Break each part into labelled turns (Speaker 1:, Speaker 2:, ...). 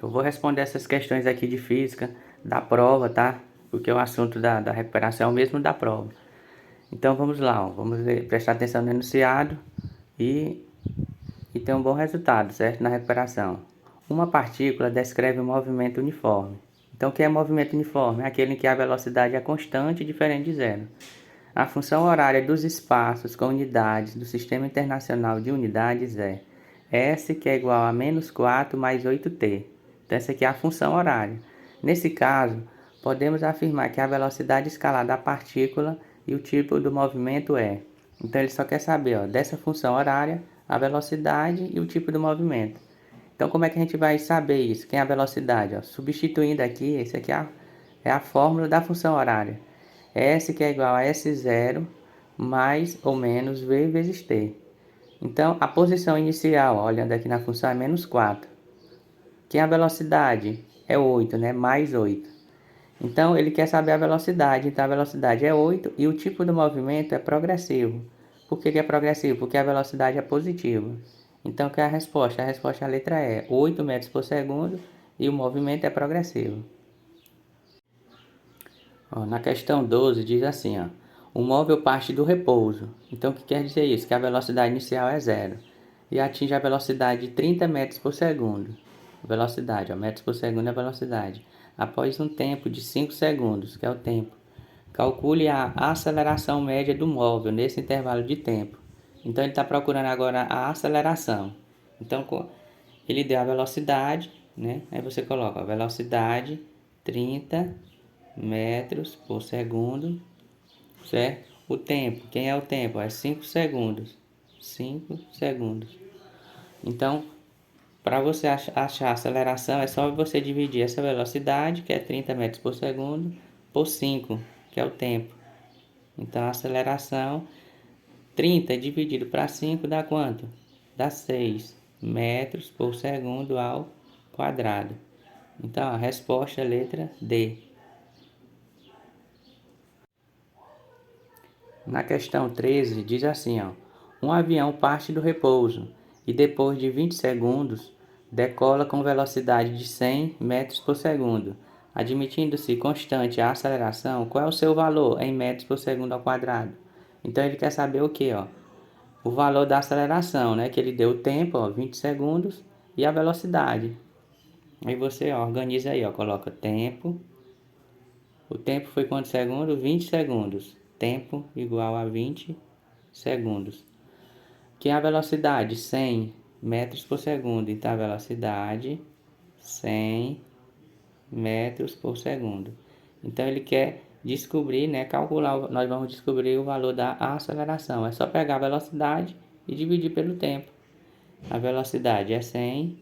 Speaker 1: Eu vou responder essas questões aqui de física da prova, tá? Porque o assunto da recuperação é o mesmo da prova. Então vamos lá, ó. Vamos prestar atenção no enunciado e ter um bom resultado, certo? Na recuperação. Uma partícula descreve um movimento uniforme. Então o que é movimento uniforme? É aquele em que a velocidade é constante e diferente de zero. A função horária dos espaços com unidades do Sistema Internacional de Unidades é S, que é igual a menos 4 mais 8t. Então, essa aqui é a função horária. Nesse caso, podemos afirmar que a velocidade escalar da partícula e o tipo do movimento é. Então, ele só quer saber, ó, dessa função horária, a velocidade e o tipo do movimento. Então, como é que a gente vai saber isso? Quem é a velocidade? Ó? Substituindo aqui, esse aqui é a fórmula da função horária. S, que é igual a S0 mais ou menos V vezes T. Então, a posição inicial, olhando aqui na função, é menos 4. Que a velocidade é 8, né? Mais 8. Então, ele quer saber a velocidade. Então, a velocidade é 8 e o tipo do movimento é progressivo. Por que é progressivo? Porque a velocidade é positiva. Então, qual é a resposta? A resposta é a letra E, 8 metros por segundo e o movimento é progressivo. Ó, na questão 12 diz assim, ó, o móvel parte do repouso. Então, o que quer dizer isso? Que a velocidade inicial é zero e atinge a velocidade de 30 metros por segundo. Velocidade, ó, metros por segundo é a velocidade. Após um tempo de 5 segundos, que é o tempo. Calcule a aceleração média do móvel nesse intervalo de tempo. Então, ele está procurando agora a aceleração. Então, ele deu a velocidade, né? Aí você coloca a velocidade 30 metros por segundo, certo? O tempo, quem é o tempo? É 5 segundos. 5 segundos. Então, para você achar a aceleração, é só você dividir essa velocidade, que é 30 metros por segundo, por 5, que é o tempo. Então, a aceleração, 30 dividido para 5 dá quanto? Dá 6 metros por segundo ao quadrado. Então, a resposta é a letra D. Na questão 13, diz assim, ó, um avião parte do repouso e depois de 20 segundos decola com velocidade de 100 metros por segundo. Admitindo-se constante a aceleração, qual é o seu valor em metros por segundo ao quadrado? Então ele quer saber o que, ó? O valor da aceleração, né? Que ele deu o tempo, ó, 20 segundos, e a velocidade. Aí você ó, organiza aí, ó, coloca tempo. O tempo foi quantos segundos? 20 segundos. Tempo igual a 20 segundos. Que é a velocidade? 100 metros por segundo. Então, a velocidade 100 metros por segundo. Então, ele quer descobrir, né, calcular, nós vamos descobrir o valor da aceleração. É só pegar a velocidade e dividir pelo tempo. A velocidade é 100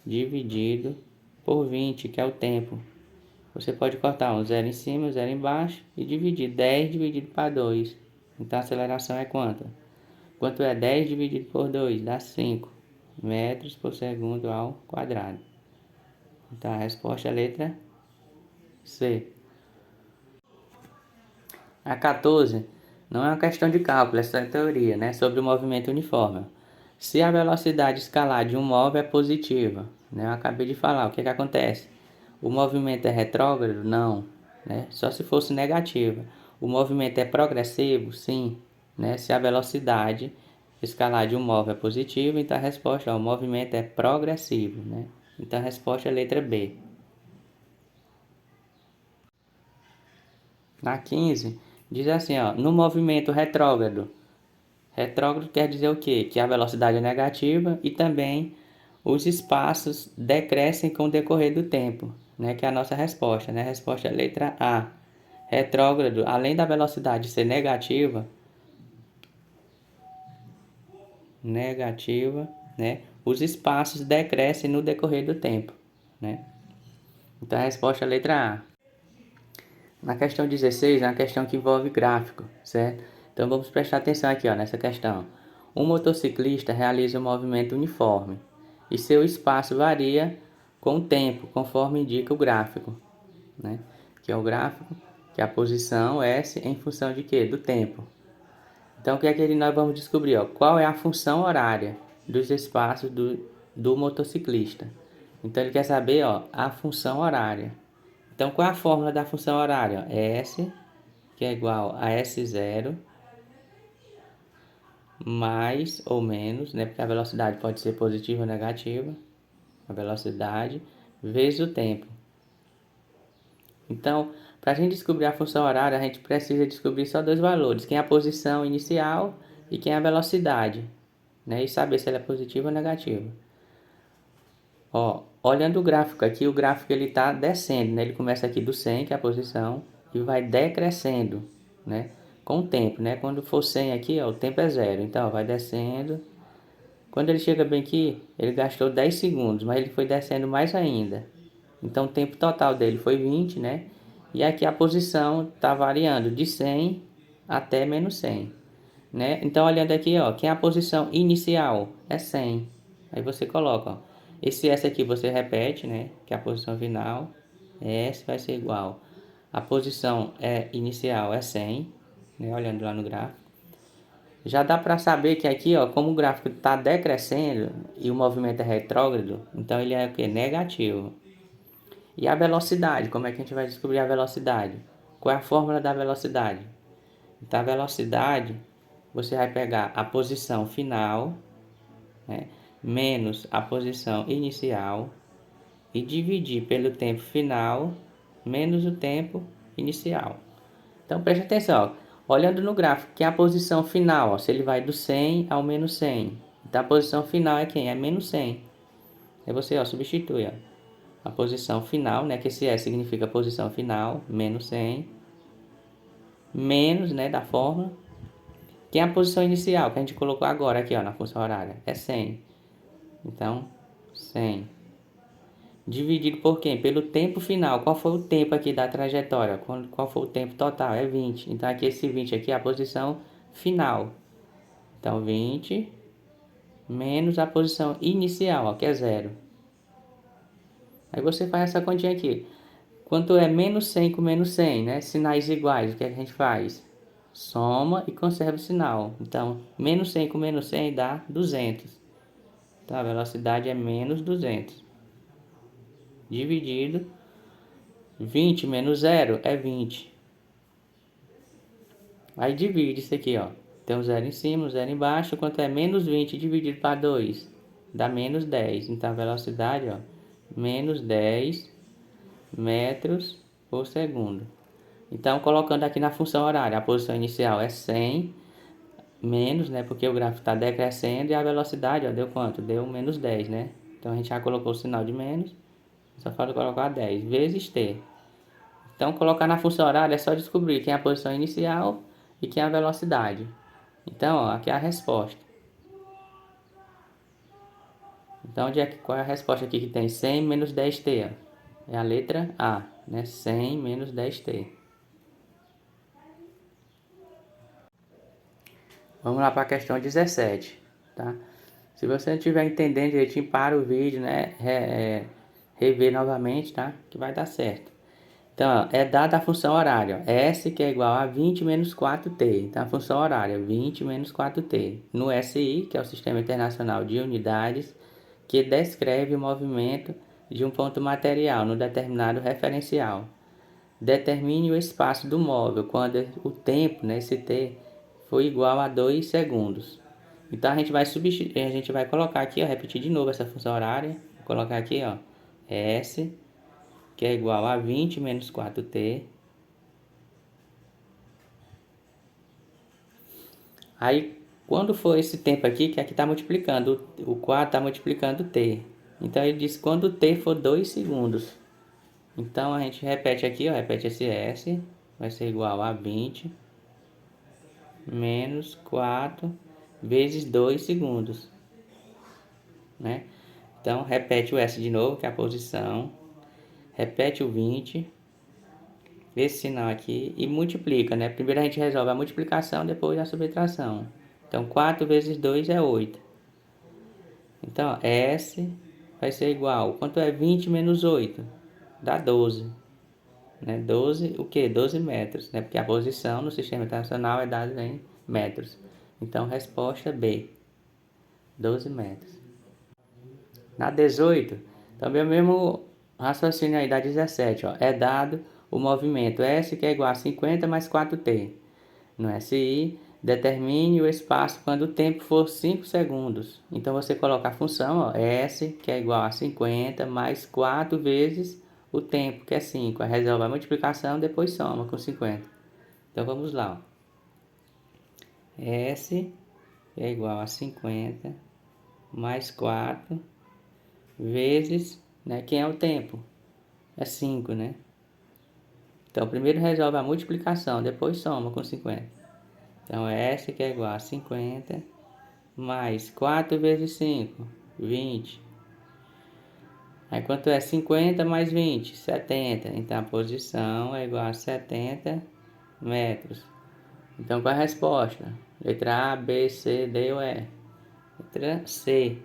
Speaker 1: dividido por 20, que é o tempo. Você pode cortar um zero em cima, um zero embaixo e dividir 10 dividido para 2. Então a aceleração é quanto? Quanto é 10 dividido por 2? Dá 5 metros por segundo ao quadrado. Então a resposta é a letra C. A 14 não é uma questão de cálculo, é só teoria, né? Sobre o movimento uniforme. Se a velocidade escalar de um móvel é positiva, né? Eu acabei de falar, o que acontece? O movimento é retrógrado? Não, né? Só se fosse negativa. O movimento é progressivo? Sim, né? Se a velocidade escalar de um móvel é positiva, então a resposta é o movimento é progressivo, né? Então a resposta é a letra B. Na 15, diz assim, ó, no movimento retrógrado. Retrógrado quer dizer o quê? Que a velocidade é negativa e também os espaços decrescem com o decorrer do tempo, né? Que é a nossa resposta, né? A resposta é a letra A. Retrógrado, além da velocidade ser negativa, né? Os espaços decrescem no decorrer do tempo, né? Então a resposta é a letra A. Na questão 16, é uma questão que envolve gráfico, certo? Então vamos prestar atenção aqui, ó, nessa questão. Um motociclista realiza um movimento uniforme e seu espaço varia com o tempo, conforme indica o gráfico, né? Que é o gráfico, que é a posição S em função de quê? Do tempo. Então o que é que nós vamos descobrir? Ó? Qual é a função horária dos espaços do motociclista? Então ele quer saber, ó, a função horária. Então qual é a fórmula da função horária? S, que é igual a S0 mais ou menos, né? Porque a velocidade pode ser positiva ou negativa. A velocidade vezes o tempo. Então, para a gente descobrir a função horária, a gente precisa descobrir só dois valores, quem é a posição inicial e quem é a velocidade, né? E saber se ela é positiva ou negativa. Ó, olhando o gráfico aqui, o gráfico ele está descendo, né? Ele começa aqui do 100, que é a posição, e vai decrescendo, né? Com o tempo, né? Quando for 100 aqui, ó, o tempo é zero, então ó, vai descendo. Quando ele chega bem aqui, ele gastou 10 segundos, mas ele foi descendo mais ainda. Então o tempo total dele foi 20, né? E aqui a posição está variando de 100 até menos 100, né? Então olhando aqui, ó, quem é a posição inicial? É 100. Aí você coloca, ó, esse S aqui você repete, né? Que é a posição final. S vai ser igual. A posição inicial é 100, né? Olhando lá no gráfico. Já dá para saber que aqui, ó, como o gráfico está decrescendo e o movimento é retrógrado, então ele é o que? Negativo. E a velocidade, como é que a gente vai descobrir a velocidade? Qual é a fórmula da velocidade? Então a velocidade, você vai pegar a posição final, né, menos a posição inicial e dividir pelo tempo final menos o tempo inicial. Então preste atenção, ó. Olhando no gráfico, que é a posição final, ó, se ele vai do 100 ao menos 100. Então a posição final é quem? É menos 100. Aí você, ó, substitui, ó, a posição final, né, que esse S significa posição final, menos 100, menos, né, da fórmula, que é a posição inicial, que a gente colocou agora aqui, ó, na função horária, é 100. Então, 100 dividido por quem? Pelo tempo final. Qual foi o tempo aqui da trajetória? Qual foi o tempo total? É 20. Então aqui esse 20 aqui é a posição final. Então 20 menos a posição inicial, ó, que é 0. Aí você faz essa continha aqui. Quanto é menos 100 com menos 100, né? Sinais iguais, o que é que a gente faz? Soma e conserva o sinal. Então, menos 100 com menos 100 dá 200. Então, a velocidade é menos 200. Dividido 20 menos 0 é 20. Aí divide isso aqui, ó. Tem um zero em cima, um zero embaixo. Quanto é menos 20 dividido para 2? Dá menos 10. Então a velocidade, ó, menos 10 metros por segundo. Então, colocando aqui na função horária, a posição inicial é 100, menos, né? Porque o gráfico está decrescendo e a velocidade, ó, deu quanto? Deu menos 10, né? Então a gente já colocou o sinal de menos, só falta colocar 10 vezes t. Então, colocar na função horária é só descobrir quem é a posição inicial e quem é a velocidade. Então, ó, aqui é a resposta. Então, qual é a resposta aqui que tem 100 menos 10t? Ó? É a letra A, né? 100 menos 10t. Vamos lá para a questão 17, tá? Se você não estiver entendendo direitinho, para o vídeo, né? Rever novamente, tá? Que vai dar certo. Então, ó, é dada a função horária. S que é igual a 20 menos 4t. Então, a função horária 20 menos 4t. No SI, que é o Sistema Internacional de Unidades, que descreve o movimento de um ponto material no determinado referencial. Determine o espaço do móvel quando o tempo, né, esse t, for igual a 2 segundos. Então a gente vai substituir, a gente vai colocar aqui, ó, repetir de novo essa função horária. Vou colocar aqui, ó, S que é igual a 20 menos 4t. Aí, quando for esse tempo aqui, que aqui está multiplicando, o 4 está multiplicando t. Então, ele diz quando t for 2 segundos. Então, a gente repete aqui, ó, repete esse S, vai ser igual a 20 menos 4 vezes 2 segundos, né? Então, repete o S de novo, que é a posição. Repete o 20, esse sinal aqui, e multiplica, né? Primeiro a gente resolve a multiplicação, depois a subtração. Então, 4 vezes 2 é 8. Então, S vai ser igual. Quanto é 20 menos 8? Dá 12. Né? 12, o quê? 12 metros. Né? Porque a posição no sistema internacional é dada em metros. Então, resposta B. 12 metros. Na 18, Também o mesmo raciocínio aí da 17, ó. É dado o movimento S, que é igual a 50 mais 4t. No SI, determine o espaço quando o tempo for 5 segundos. Então você coloca a função, ó, S, que é igual a 50 mais 4 vezes o tempo, que é 5. Aí resolve a multiplicação, depois soma com 50. Então vamos lá, ó. S é igual a 50 mais 4 vezes, né, quem é o tempo? É 5, né? Então primeiro resolve a multiplicação, depois soma com 50. Então S que é igual a 50 mais 4 vezes 5, 20. Aí quanto é 50 mais 20? 70. Então a posição é igual a 70 metros. Então qual é a resposta? Letra A, B, C, D ou E? Letra C.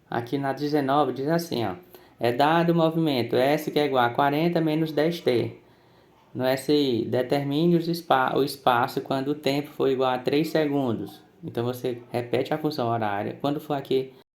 Speaker 1: Aqui na 19 diz assim, ó. É dado o movimento S que é igual a 40 menos 10t. No SI, determine o espaço quando o tempo for igual a 3 segundos. Então você repete a função horária. Quando for aqui